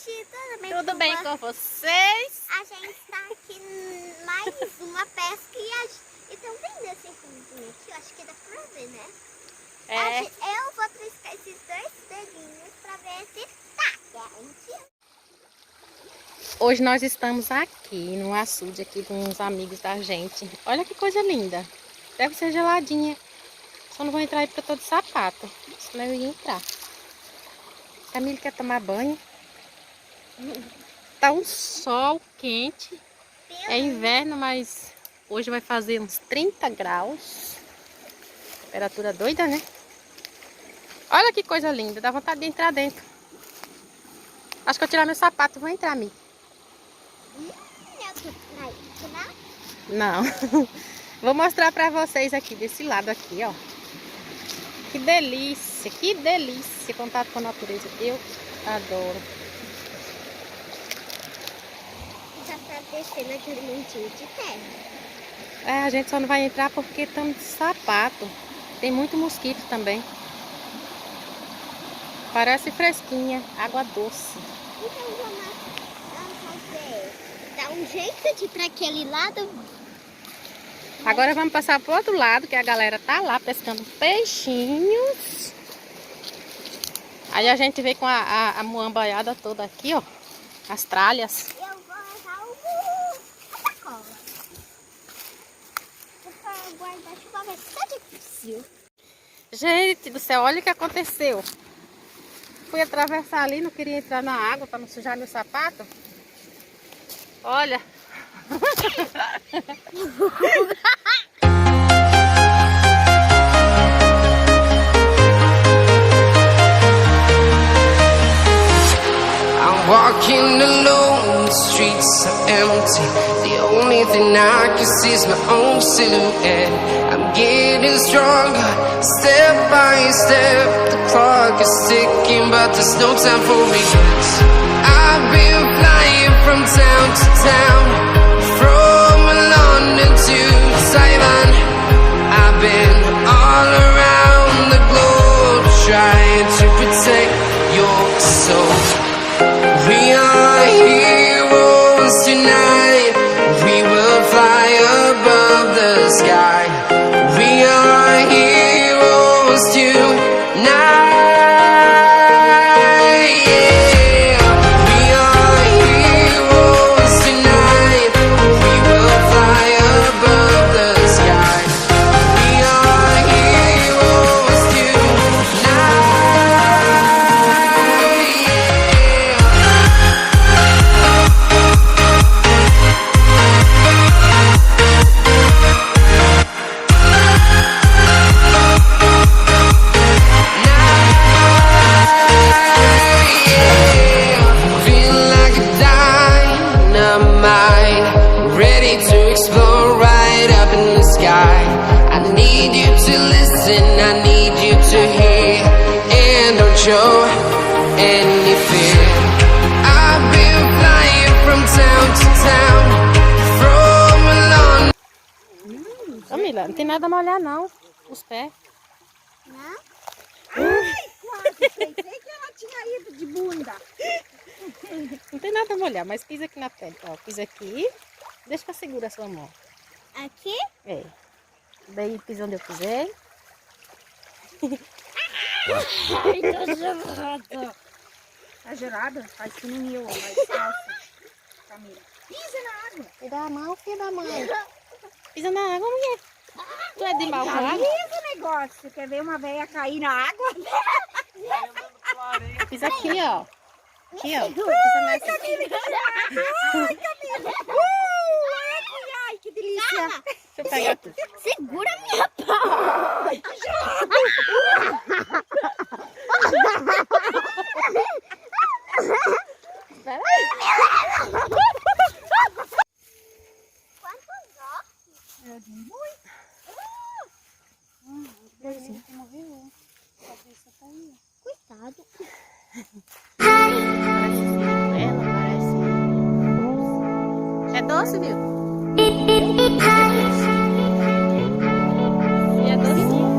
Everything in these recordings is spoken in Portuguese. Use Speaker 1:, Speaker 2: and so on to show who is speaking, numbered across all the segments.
Speaker 1: gente,
Speaker 2: tudo bem com vocês?
Speaker 1: A gente está aqui em mais uma pesca e estão vendo esse fundinho aqui, eu acho que dá pra ver, né? Eu vou triscar esses dois dedinhos pra ver se tá quente.
Speaker 2: Hoje nós estamos aqui no açude aqui com uns amigos da gente. Olha que coisa linda. Deve ser geladinha. Só não vou entrar aí porque eu tô de sapato. Senão eu ia entrar. Camila quer tomar banho. Tá um sol quente. É inverno, mas hoje vai fazer uns 30 graus. Temperatura doida, né? Olha que coisa linda. Dá vontade de entrar dentro. Acho que eu vou tirar meu sapato e vou entrar, amiga. Não. Vou mostrar pra vocês aqui, desse lado aqui, ó. Que delícia. Contato com a natureza. Eu adoro.
Speaker 1: Já tá descendo aquele montinho de terra.
Speaker 2: A gente só não vai entrar porque estamos de sapato. Tem muito mosquito também. Parece fresquinha, água doce.
Speaker 1: Então vamos fazer. Dá um jeito de ir pra aquele lado.
Speaker 2: Agora vamos passar pro outro lado, que a galera tá lá pescando peixinhos. Aí a gente vem com a muambaiada toda aqui, ó. As tralhas.
Speaker 1: Eu vou levar a sacola. Vou guardar chuva, ver se tá difícil.
Speaker 2: Gente do céu, olha o que aconteceu. Fui atravessar ali, não queria entrar na água para não sujar meu sapato. Olha.
Speaker 3: I'm walking alone, the streets are empty. The only thing I can see is my own silhouette. I'm getting stronger, step by step. The clock is ticking, but there's no time for regrets. I've been flying from town to town, from London to Taiwan. I've been all around the globe, trying to protect your soul. We are heroes tonight. We will fly above the sky. We are heroes tonight. Yeah. We are heroes tonight. We will fly above the sky. We are heroes tonight. Show any fear. I've been flying from town to town, from London.
Speaker 2: Camila, não tem nada a molhar não, os pés.
Speaker 1: Não?
Speaker 4: Ai, quase pensei que ela tinha ido de bunda.
Speaker 2: Não tem nada a molhar, mas pisa aqui na pele. Ó, pisa aqui. Deixa que eu seguro a sua mão.
Speaker 1: Aqui?
Speaker 2: É. Daí pisa onde eu pisei.
Speaker 4: Ai, tô gelada. Tá gelada? Faz que nem eu, mas calça. Camila, pisa na água.
Speaker 2: Filha da mão, filha da mãe. Pisa na água, mulher. Tu é de mal falado?
Speaker 4: Pisa o negócio. Quer ver uma velha cair na água?
Speaker 2: Pisa aqui, ó. Aqui, ó. Pisa nessa.
Speaker 4: Ai, Camila. Ai, que delícia.
Speaker 2: Deixa eu pegar tudo.
Speaker 1: Segura minha pau. Quantos ossos?
Speaker 4: É muito.
Speaker 2: Parece que morreu. A cabeça tá aí.
Speaker 1: Coitado.
Speaker 2: Parece ela, parece. É doce, viu? E é docinho.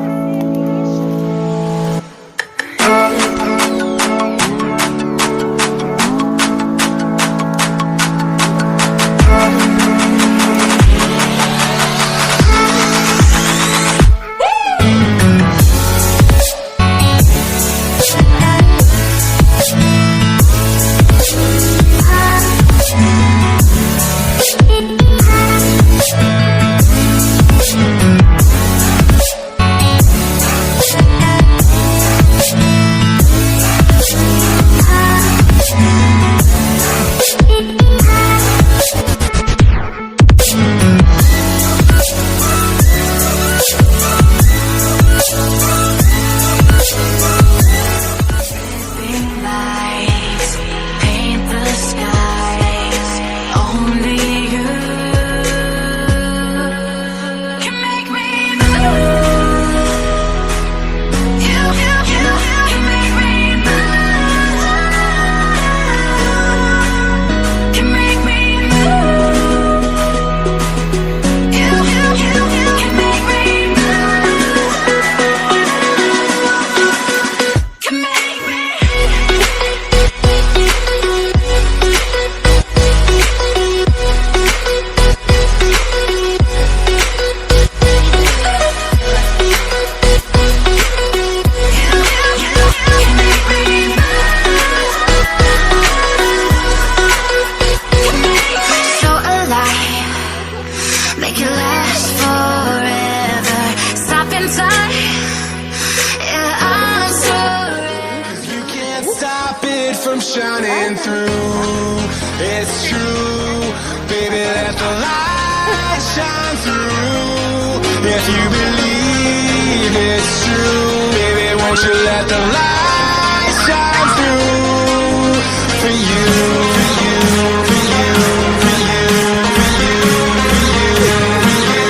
Speaker 3: shining through. It's true, baby, let the light shine through. If you believe it's true, baby, won't you let the light shine through for you, for you, for you, for you, for you, for you,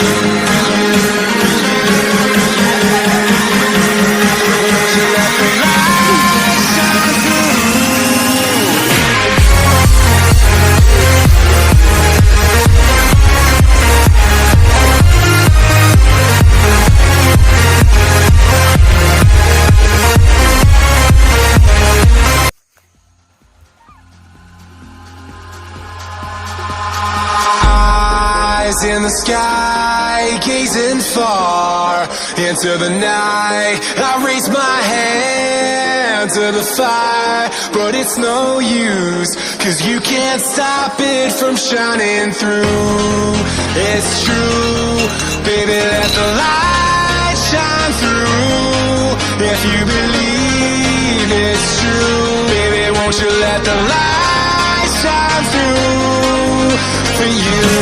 Speaker 3: won't you let the light shine through? In the sky, gazing far into the night, I raise my hand to the fire, but it's no use, 'cause you can't stop it from shining through. It's true, baby, let the light shine through. If you believe it's true, baby, won't you let the light shine through for you.